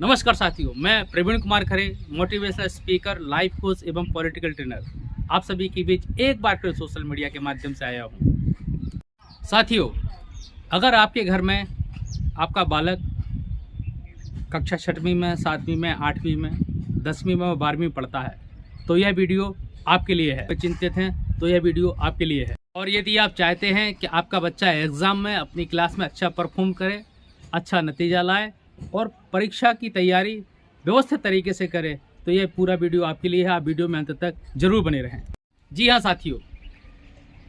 नमस्कार साथियों, मैं Praveen Kumar Khare, motivational speaker, life coach एवं पॉलिटिकल ट्रेनर आप सभी के बीच एक बार फिर सोशल मीडिया के माध्यम से आया हूँ। साथियों, अगर आपके घर में आपका बालक कक्षा 6वीं में, 7वीं में, 8वीं में, 10वीं में और 12वीं में पढ़ता है तो यह वीडियो आपके लिए है। चिंतित हैं तो यह वीडियो आपके लिए है। और यदि आप चाहते हैं कि आपका बच्चा एग्ज़ाम में अपनी क्लास में अच्छा परफॉर्म करे, अच्छा नतीजा लाए और परीक्षा की तैयारी व्यवस्थित तरीके से करें तो ये पूरा वीडियो आपके लिए है। आप वीडियो में अंत तक जरूर बने रहें। जी हाँ साथियों,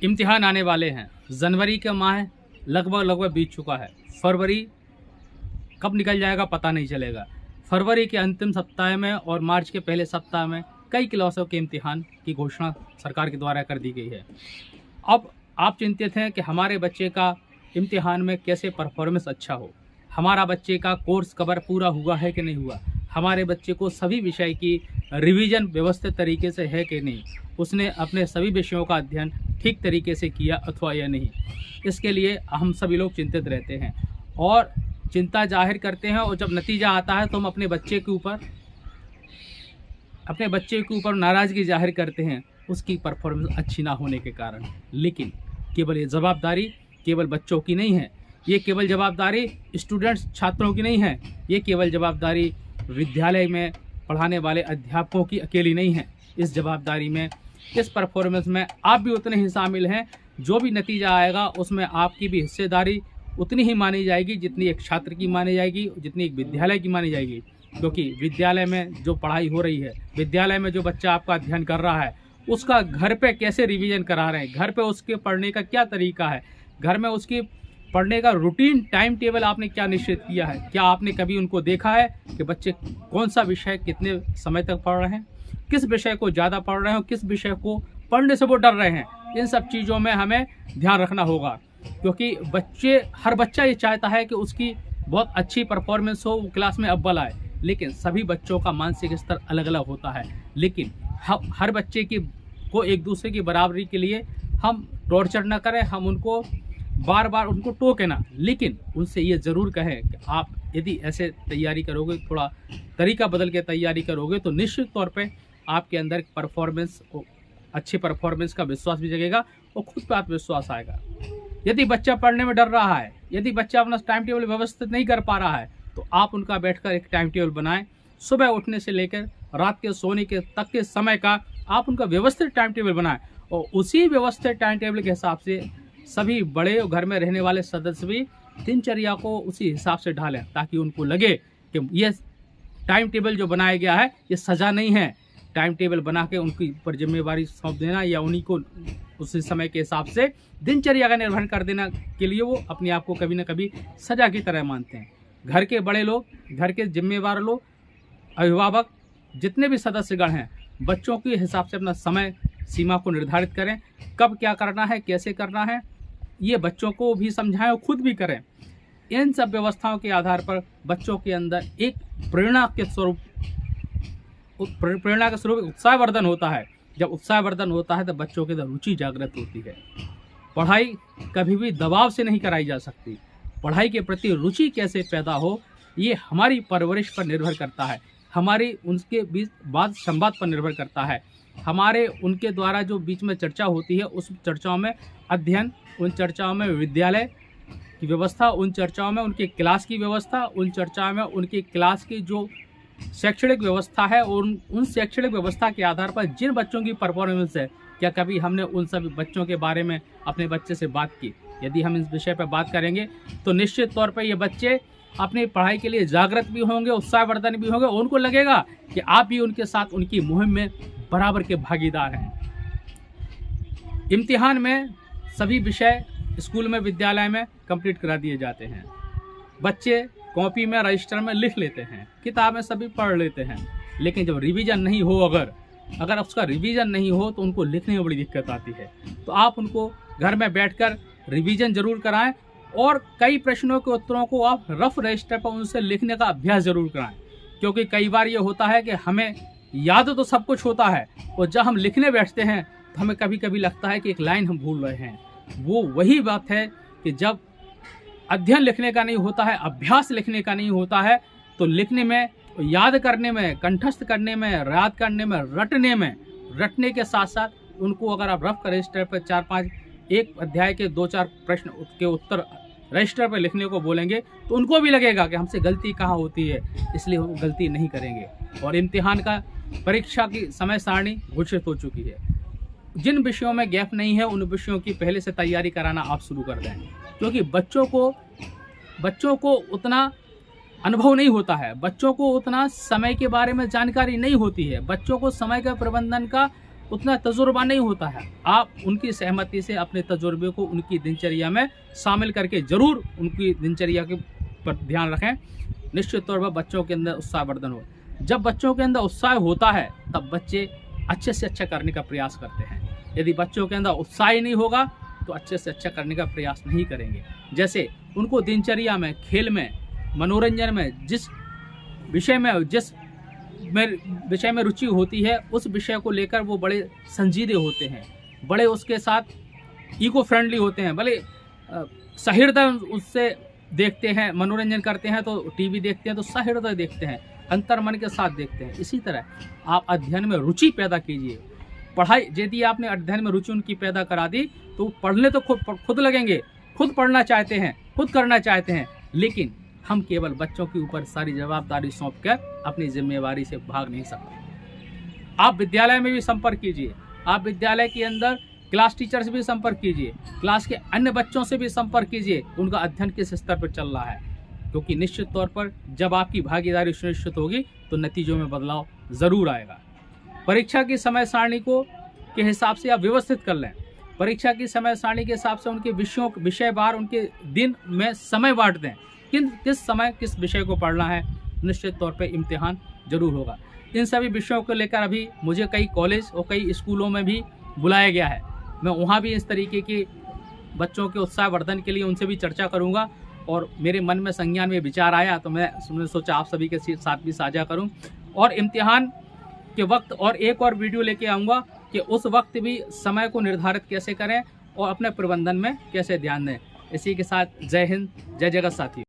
इम्तिहान आने वाले हैं। जनवरी का माह लगभग बीत चुका है। फरवरी कब निकल जाएगा पता नहीं चलेगा। फरवरी के अंतिम सप्ताह में और मार्च के पहले सप्ताह में कई क्लासों के इम्तिहान की घोषणा सरकार के द्वारा कर दी गई है। अब आप चिंतित हैं कि हमारे बच्चे का इम्तिहान में कैसे परफॉर्मेंस अच्छा हो, हमारा बच्चे का कोर्स कवर पूरा हुआ है कि नहीं हुआ, हमारे बच्चे को सभी विषय की रिवीजन व्यवस्थित तरीके से है कि नहीं, उसने अपने सभी विषयों का अध्ययन ठीक तरीके से किया अथवा या नहीं। इसके लिए हम सभी लोग चिंतित रहते हैं और चिंता जाहिर करते हैं। और जब नतीजा आता है तो हम अपने बच्चे के ऊपर नाराज़गी जाहिर करते हैं उसकी परफॉर्मेंस अच्छी ना होने के कारण। लेकिन केवल ये जवाबदारी केवल बच्चों की नहीं है, ये केवल जवाबदारी स्टूडेंट्स छात्रों की नहीं है, ये केवल जवाबदारी विद्यालय में पढ़ाने वाले अध्यापकों की अकेली नहीं है। इस जवाबदारी में, इस परफॉर्मेंस में आप भी उतने ही शामिल हैं। जो भी नतीजा आएगा उसमें आपकी भी हिस्सेदारी उतनी ही मानी जाएगी जितनी एक छात्र की मानी जाएगी, जितनी एक विद्यालय की मानी जाएगी। क्योंकि विद्यालय में जो पढ़ाई हो रही है, विद्यालय में जो बच्चा आपका अध्ययन कर रहा है, उसका घर पे कैसे रिवीजन करा रहे हैं, घर पे उसके पढ़ने का क्या तरीका है, घर में उसकी पढ़ने का रूटीन टाइम टेबल आपने क्या निश्चित किया है। क्या आपने कभी उनको देखा है कि बच्चे कौन सा विषय कितने समय तक पढ़ रहे हैं, किस विषय को ज़्यादा पढ़ रहे हैं और किस विषय को पढ़ने से वो डर रहे हैं। इन सब चीज़ों में हमें ध्यान रखना होगा। क्योंकि हर बच्चा ये चाहता है कि उसकी बहुत अच्छी परफॉर्मेंस हो, वो क्लास में अव्वल आए। लेकिन सभी बच्चों का मानसिक स्तर अलग अलग होता है। लेकिन हर बच्चे को एक दूसरे की बराबरी के लिए हम टॉर्चर ना करें, हम उनको बार बार उनको टोके ना, लेकिन उनसे ये ज़रूर कहें कि आप यदि ऐसे तैयारी करोगे, थोड़ा तरीका बदल के तैयारी करोगे तो निश्चित तौर पे आपके अंदर अच्छी परफॉर्मेंस का विश्वास भी जगेगा और खुद पे आत्मविश्वास आएगा। यदि बच्चा पढ़ने में डर रहा है, यदि बच्चा अपना टाइम टेबल व्यवस्थित नहीं कर पा रहा है तो आप उनका बैठकर एक टाइम टेबल बनाएं। सुबह उठने से लेकर रात के सोने के तक के समय का आप उनका व्यवस्थित टाइम टेबल बनाएं और उसी व्यवस्थित टाइम टेबल के हिसाब से सभी बड़े और घर में रहने वाले सदस्य भी दिनचर्या को उसी हिसाब से ढालें, ताकि उनको लगे कि ये टाइम टेबल जो बनाया गया है ये सज़ा नहीं है। टाइम टेबल बना के उनकी ऊपर जिम्मेवारी सौंप देना या उन्हीं को उसी समय के हिसाब से दिनचर्या का निर्वहन कर देना के लिए वो अपने आप को कभी ना कभी सज़ा की तरह मानते हैं। घर के बड़े लोग, घर के जिम्मेवार लोग, अभिभावक, जितने भी सदस्यगण हैं, बच्चों के हिसाब से अपना समय सीमा को निर्धारित करें। कब क्या करना है, कैसे करना है, ये बच्चों को भी समझाएं और खुद भी करें। इन सब व्यवस्थाओं के आधार पर बच्चों के अंदर एक प्रेरणा के स्वरूप उत्साहवर्धन होता है। जब उत्साहवर्धन होता है तो बच्चों के अंदर रुचि जागृत होती है। पढ़ाई कभी भी दबाव से नहीं कराई जा सकती। पढ़ाई के प्रति रुचि कैसे पैदा हो, ये हमारी परवरिश पर निर्भर करता है, हमारी उनके बीच बात संवाद पर निर्भर करता है। हमारे उनके द्वारा जो बीच में चर्चा होती है, उस चर्चाओं में अध्ययन, उन चर्चाओं में विद्यालय की व्यवस्था, उन चर्चाओं में उनके क्लास की व्यवस्था, उन चर्चाओं में उनकी क्लास की जो शैक्षणिक व्यवस्था है और उन शैक्षणिक व्यवस्था के आधार पर जिन बच्चों की परफॉर्मेंस है, क्या कभी हमने उन सभी बच्चों के बारे में अपने बच्चे से बात की? यदि हम इस विषय पर बात करेंगे तो निश्चित तौर पर ये बच्चे अपनी पढ़ाई के लिए जागृत भी होंगे, उत्साहवर्धन भी होंगे और उनको लगेगा कि आप भी उनके साथ उनकी मुहिम में बराबर के भागीदार हैं। इम्तिहान में सभी विषय स्कूल में, विद्यालय में कंप्लीट करा दिए जाते हैं। बच्चे कॉपी में, रजिस्टर में लिख लेते हैं, किताबें सभी पढ़ लेते हैं। लेकिन जब रिवीजन नहीं हो, अगर उसका रिवीजन नहीं हो तो उनको लिखने में बड़ी दिक्कत आती है। तो आप उनको घर में बैठकर रिवीजन जरूर कराएं और कई प्रश्नों के उत्तरों को आप रफ रजिस्टर पर उनसे लिखने का अभ्यास जरूर कराएं। क्योंकि कई बार ये होता है कि हमें याद तो सब कुछ होता है और जब हम लिखने बैठते हैं तो हमें कभी कभी लगता है कि एक लाइन हम भूल रहे हैं। वो वही बात है कि जब अध्ययन लिखने का नहीं होता है, अभ्यास लिखने का नहीं होता है, तो लिखने में याद करने में, कंठस्थ करने में, याद करने में, रटने के साथ साथ उनको अगर आप रफ रजिस्टर पर 4-5 एक अध्याय के 2-4 प्रश्न के उत्तर रजिस्टर पर लिखने को बोलेंगे तो उनको भी लगेगा कि हमसे गलती कहाँ होती है, इसलिए वो गलती नहीं करेंगे। और इम्तिहान का परीक्षा की समय सारणी घोषित हो चुकी है। जिन विषयों में गैप नहीं है उन विषयों की पहले से तैयारी कराना आप शुरू कर दें, क्योंकि बच्चों को उतना अनुभव नहीं होता है, बच्चों को उतना समय के बारे में जानकारी नहीं होती है, बच्चों को समय के प्रबंधन का उतना तजुर्बा नहीं होता है। आप उनकी सहमति से अपने तजुर्बे को उनकी दिनचर्या में शामिल करके जरूर उनकी दिनचर्या के पर ध्यान रखें। निश्चित तौर पर बच्चों के अंदर उत्साहवर्धन हो। जब बच्चों के अंदर उत्साह होता है तब बच्चे अच्छे से अच्छा करने का प्रयास करते हैं। यदि बच्चों के अंदर उत्साह ही नहीं होगा तो अच्छे से अच्छा करने का प्रयास नहीं करेंगे। जैसे उनको दिनचर्या में, खेल में, मनोरंजन में जिस विषय में रुचि होती है उस विषय को लेकर वो बड़े संजीदे होते हैं, बड़े उसके साथ इको फ्रेंडली होते हैं, बड़े सहृदय उससे देखते हैं। मनोरंजन करते हैं तो टीवी देखते हैं तो सहृदय देखते हैं, अंतर्मन के साथ देखते हैं। इसी तरह आप अध्ययन में रुचि पैदा कीजिए। पढ़ाई, यदि आपने अध्ययन में रुचि उनकी पैदा करा दी तो पढ़ने तो खुद लगेंगे, खुद पढ़ना चाहते हैं, खुद करना चाहते हैं। लेकिन हम केवल बच्चों के ऊपर सारी जवाबदारी सौंपकर अपनी जिम्मेवारी से भाग नहीं सकते। आप विद्यालय में भी संपर्क कीजिए, आप विद्यालय के अंदर क्लास टीचर से भी संपर्क कीजिए, क्लास के अन्य बच्चों से भी संपर्क कीजिए, उनका अध्ययन किस स्तर पर चल रहा है। क्योंकि निश्चित तौर पर जब आपकी भागीदारी सुनिश्चित होगी तो नतीजों में बदलाव ज़रूर आएगा। परीक्षा की समय सारणी के हिसाब से आप व्यवस्थित कर लें। परीक्षा की समय सारणी के हिसाब से उनके विषयवार उनके दिन में समय बांट दें, किस समय किस विषय को पढ़ना है। निश्चित तौर पे इम्तिहान जरूर होगा। इन सभी विषयों को लेकर अभी मुझे कई कॉलेज और कई स्कूलों में भी बुलाया गया है। मैं वहाँ भी इस तरीके के बच्चों के उत्साहवर्धन के लिए उनसे भी चर्चा करूँगा। और मेरे मन में संज्ञान में विचार आया तो मैंने सोचा आप सभी के साथ भी साझा करूँ। और इम्तिहान के वक्त और एक और वीडियो लेके आऊँगा कि उस वक्त भी समय को निर्धारित कैसे करें और अपने प्रबंधन में कैसे ध्यान दें। इसी के साथ जय हिंद, जय जगत साथी।